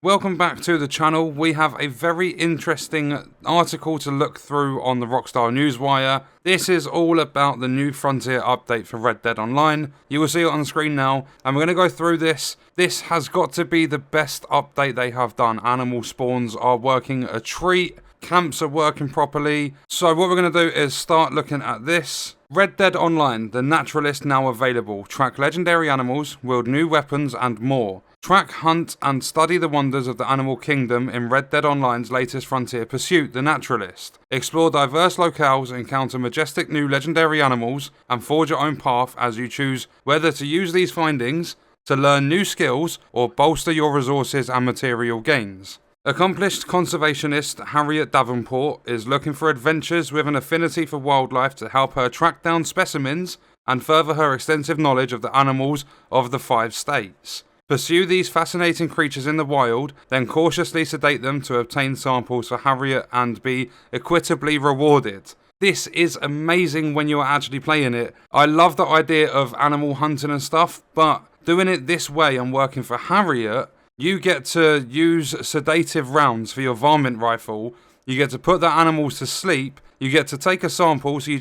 Welcome back to the channel. We have a very interesting article to look through on the Rockstar Newswire. This is all about the New Frontier update for Red Dead Online. You will see it on the screen now, and we're going to go through this. This has got to be the best update they have done. Animal spawns are working a treat. Camps are working properly. So what we're going to do is start looking at this. Red Dead Online, the Naturalist now available. Track legendary animals, wield new weapons and more. Track, hunt and study the wonders of the animal kingdom in Red Dead Online's latest frontier pursuit, the Naturalist. Explore diverse locales, encounter majestic new legendary animals and forge your own path as you choose whether to use these findings to learn new skills or bolster your resources and material gains. Accomplished conservationist Harriet Davenport is looking for adventures with an affinity for wildlife to help her track down specimens and further her extensive knowledge of the animals of the 5 states. Pursue these fascinating creatures in the wild, then cautiously sedate them to obtain samples for Harriet and be equitably rewarded. This is amazing when you're actually playing it. I love the idea of animal hunting and stuff, but doing it this way and working for Harriet, you get to use sedative rounds for your varmint rifle. You get to put the animals to sleep. You get to take a sample, so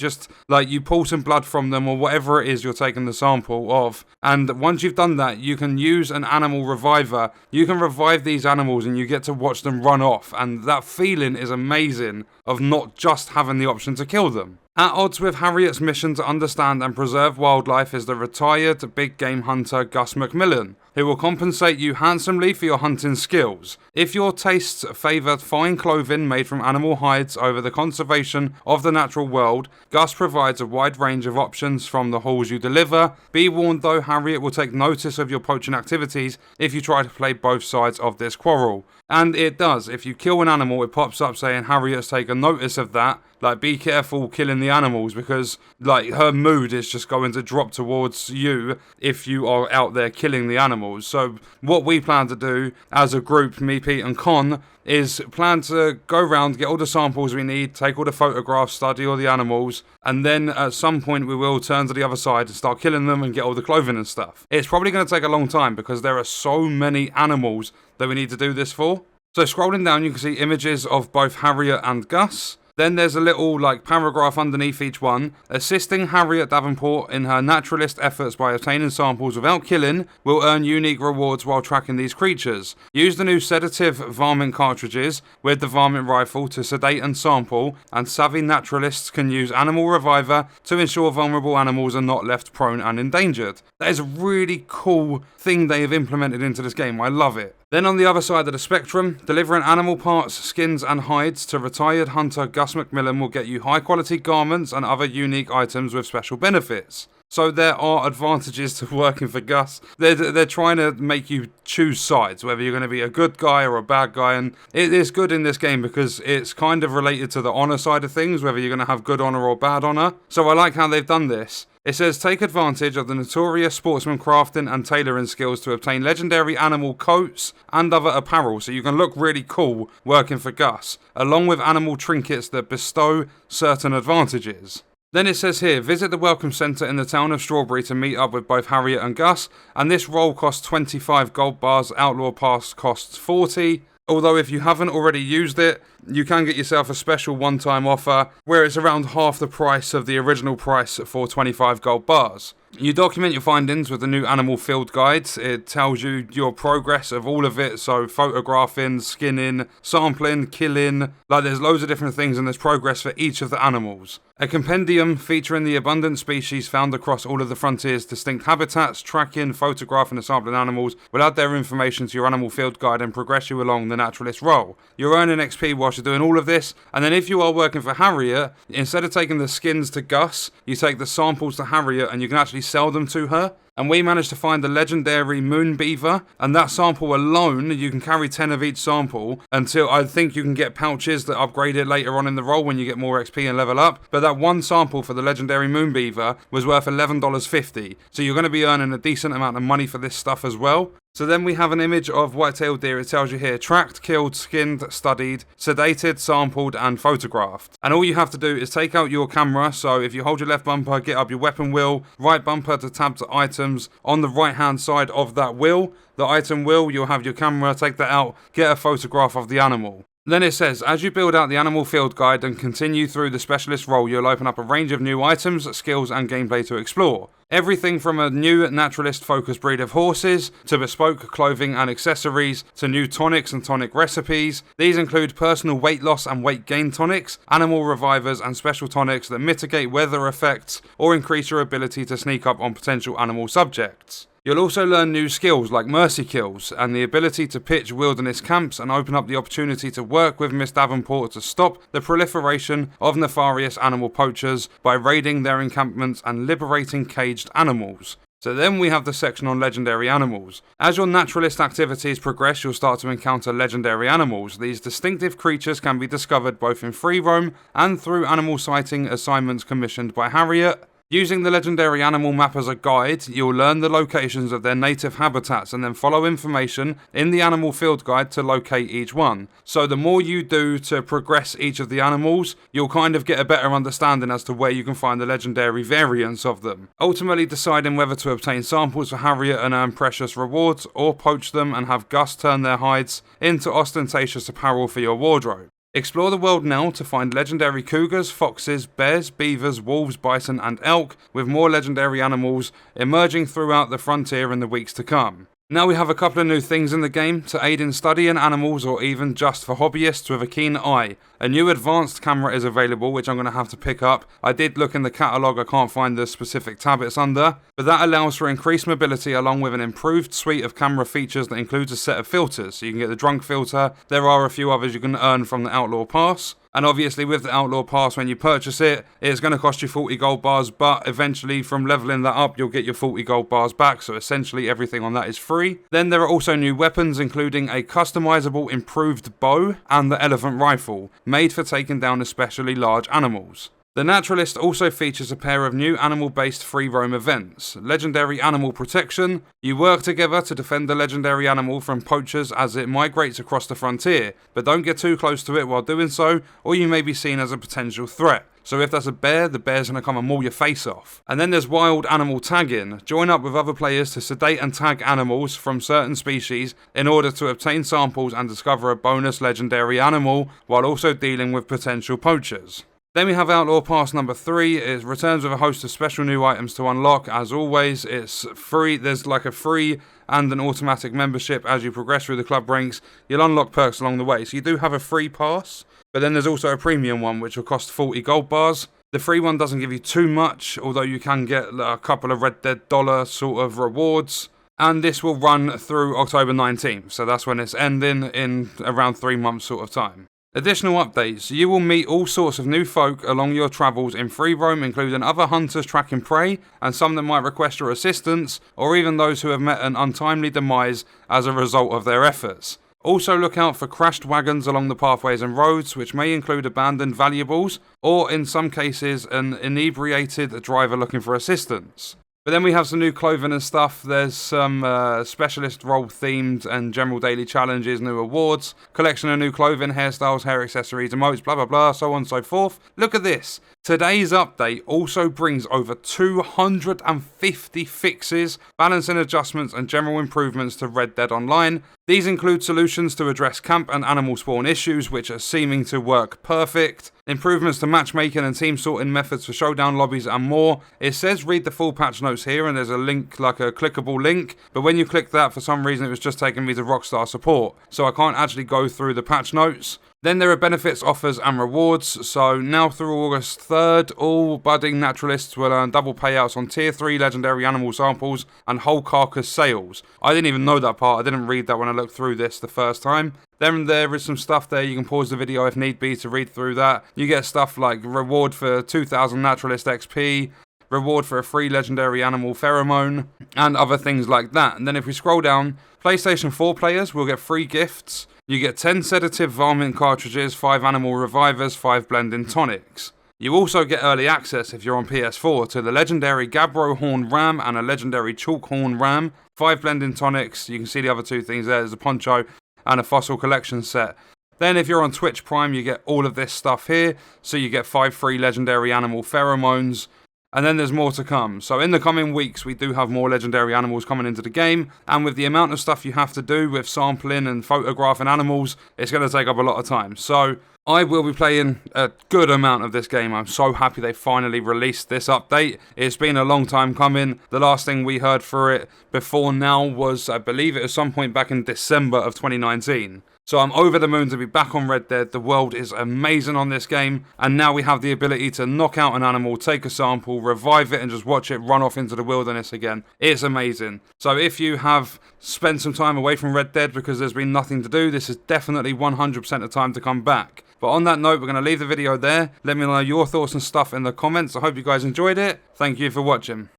you pull some blood from them or whatever it is you're taking the sample of. And once you've done that, you can use an animal reviver. You can revive these animals and you get to watch them run off. And that feeling is amazing of not just having the option to kill them. At odds with Harriet's mission to understand and preserve wildlife is the retired big game hunter Gus McMillan, who will compensate you handsomely for your hunting skills. If your tastes favour fine clothing made from animal hides over the conservation of the natural world, Gus provides a wide range of options from the hauls you deliver. Be warned though, Harriet will take notice of your poaching activities if you try to play both sides of this quarrel. And it does. If you kill an animal, it pops up saying Harriet's taken notice of that. Be careful killing the animals because, her mood is just going to drop towards you if you are out there killing the animals. So what we plan to do as a group, me, Pete and Con, is plan to go around, get all the samples we need, take all the photographs, study all the animals, and then at some point we will turn to the other side and start killing them and get all the clothing and stuff. It's probably going to take a long time because there are so many animals that we need to do this for. So scrolling down, you can see images of both Harriet and Gus. Then there's a little paragraph underneath each one. Assisting Harriet Davenport in her naturalist efforts by obtaining samples without killing will earn unique rewards while tracking these creatures. Use the new sedative varmint cartridges with the varmint rifle to sedate and sample, and savvy naturalists can use Animal Reviver to ensure vulnerable animals are not left prone and endangered. That is a really cool thing they have implemented into this game. I love it. Then on the other side of the spectrum, delivering animal parts, skins and hides to retired hunter Gus McMillan will get you high quality garments and other unique items with special benefits. So there are advantages to working for Gus. They're trying to make you choose sides, whether you're going to be a good guy or a bad guy. And it is good in this game because it's kind of related to the honor side of things, whether you're going to have good honor or bad honor. So I like how they've done this. It says, take advantage of the notorious sportsman crafting and tailoring skills to obtain legendary animal coats and other apparel, so you can look really cool working for Gus, along with animal trinkets that bestow certain advantages. Then it says here, visit the Welcome Centre in the town of Strawberry to meet up with both Harriet and Gus, and this role costs 25 gold bars, Outlaw Pass costs 40. Although if you haven't already used it, you can get yourself a special one-time offer where it's around half the price of the original price for 25 gold bars. You document your findings with the new animal field guides. It tells you your progress of all of it, so photographing, skinning, sampling, killing. There's loads of different things and there's progress for each of the animals. A compendium featuring the abundant species found across all of the frontier's distinct habitats, tracking, photographing and sampling animals will add their information to your animal field guide and progress you along the naturalist role. You're earning XP whilst you're doing all of this, and then if you are working for Harriet, instead of taking the skins to Gus, you take the samples to Harriet and you can actually sell them to her. And we managed to find the legendary moon beaver, and that sample alone, you can carry 10 of each sample until I think you can get pouches that upgrade it later on in the role when you get more XP and level up. But that one sample for the legendary moon beaver was worth $11.50, so you're going to be earning a decent amount of money for this stuff as well. So then we have an image of white-tailed deer. It tells you here, tracked, killed, skinned, studied, sedated, sampled, and photographed. And all you have to do is take out your camera. So if you hold your left bumper, get up your weapon wheel, right bumper to tab to items. On the right-hand side of that wheel, the item wheel, you'll have your camera, take that out, get a photograph of the animal. Then it says, as you build out the animal field guide and continue through the specialist role, you'll open up a range of new items, skills, and gameplay to explore. Everything from a new naturalist focused breed of horses, to bespoke clothing and accessories, to new tonics and tonic recipes. These include personal weight loss and weight gain tonics, animal revivers, and special tonics that mitigate weather effects or increase your ability to sneak up on potential animal subjects. You'll also learn new skills like mercy kills and the ability to pitch wilderness camps and open up the opportunity to work with Miss Davenport to stop the proliferation of nefarious animal poachers by raiding their encampments and liberating caged animals. So then we have the section on legendary animals. As your naturalist activities progress, you'll start to encounter legendary animals. These distinctive creatures can be discovered both in free roam and through animal sighting assignments commissioned by Harriet. Using the legendary animal map as a guide, you'll learn the locations of their native habitats and then follow information in the animal field guide to locate each one. So the more you do to progress each of the animals, you'll kind of get a better understanding as to where you can find the legendary variants of them. Ultimately deciding whether to obtain samples for Harriet and earn precious rewards, or poach them and have Gus turn their hides into ostentatious apparel for your wardrobe. Explore the world now to find legendary cougars, foxes, bears, beavers, wolves, bison, and elk, with more legendary animals emerging throughout the frontier in the weeks to come. Now we have a couple of new things in the game to aid in studying animals, or even just for hobbyists with a keen eye. A new advanced camera is available, which I'm going to have to pick up. I did look in the catalogue, I can't find the specific tab it's under, but that allows for increased mobility along with an improved suite of camera features that includes a set of filters. So you can get the drunk filter, there are a few others you can earn from the Outlaw Pass. And obviously with the Outlaw Pass, when you purchase it, it's going to cost you 40 gold bars, but eventually from leveling that up, you'll get your 40 gold bars back, so essentially everything on that is free. Then there are also new weapons, including a customizable improved bow and the elephant rifle, made for taking down especially large animals. The Naturalist also features a pair of new animal-based free roam events. Legendary Animal Protection. You work together to defend the legendary animal from poachers as it migrates across the frontier, but don't get too close to it while doing so, or you may be seen as a potential threat. So if that's a bear, the bear's going to come and maul your face off. And then there's Wild Animal Tagging. Join up with other players to sedate and tag animals from certain species in order to obtain samples and discover a bonus legendary animal, while also dealing with potential poachers. Then we have Outlaw Pass number 3. It returns with a host of special new items to unlock. As always, it's free. There's like a free and an automatic membership as you progress through the club ranks. You'll unlock perks along the way. So you do have a free pass, but then there's also a premium one which will cost 40 gold bars. The free one doesn't give you too much, although you can get a couple of Red Dead dollar sort of rewards. And this will run through October 19th, so that's when it's ending in around 3 months sort of time. Additional updates. You will meet all sorts of new folk along your travels in free roam, including other hunters tracking prey, and some that might request your assistance, or even those who have met an untimely demise as a result of their efforts. Also look out for crashed wagons along the pathways and roads, which may include abandoned valuables, or in some cases an inebriated driver looking for assistance. But then we have some new clothing and stuff. There's some specialist role themed and general daily challenges, new awards, collection of new clothing, hairstyles, hair accessories, emotes, blah blah blah, so on and so forth. Look at this. Today's update also brings over 250 fixes, balancing adjustments and general improvements to Red Dead Online. These include solutions to address camp and animal spawn issues, which are seeming to work perfect, improvements to matchmaking and team sorting methods for showdown lobbies and more. It says read the full patch notes here, and there's a link, like a clickable link, but when you click that, for some reason it was just taking me to Rockstar support, so I can't actually go through the patch notes. Then there are benefits, offers and rewards. So now through August 3rd, all budding naturalists will earn double payouts on tier 3 legendary animal samples and whole carcass sales. I didn't even know that part. I didn't read that when I looked through this the first time. Then there is some stuff there. You can pause the video if need be to read through that. You get stuff like reward for 2000 naturalist XP, reward for a free legendary animal pheromone, and other things like that. And then if we scroll down, PlayStation 4 players will get free gifts. You get 10 sedative varmint cartridges, 5 animal revivers, 5 blending tonics. You also get early access if you're on PS4 to the legendary Gabbro Horn Ram and a legendary Chalk Horn Ram, 5 blending tonics, you can see the other 2 things there, there's a poncho and a fossil collection set. Then if you're on Twitch Prime, you get all of this stuff here, so you get 5 free legendary animal pheromones, and then there's more to come. So in the coming weeks, we do have more legendary animals coming into the game, and with the amount of stuff you have to do with sampling and photographing animals, it's going to take up a lot of time. So I will be playing a good amount of this game. I'm so happy they finally released this update. It's been a long time coming. The last thing we heard for it before now was, I believe it was some point back in December of 2019. So I'm over the moon to be back on Red Dead. The world is amazing on this game, and now we have the ability to knock out an animal, take a sample, revive it, and just watch it run off into the wilderness again. It's amazing. So if you have spent some time away from Red Dead because there's been nothing to do, this is definitely 100% the time to come back. But on that note, we're going to leave the video there. Let me know your thoughts and stuff in the comments. I hope you guys enjoyed it. Thank you for watching.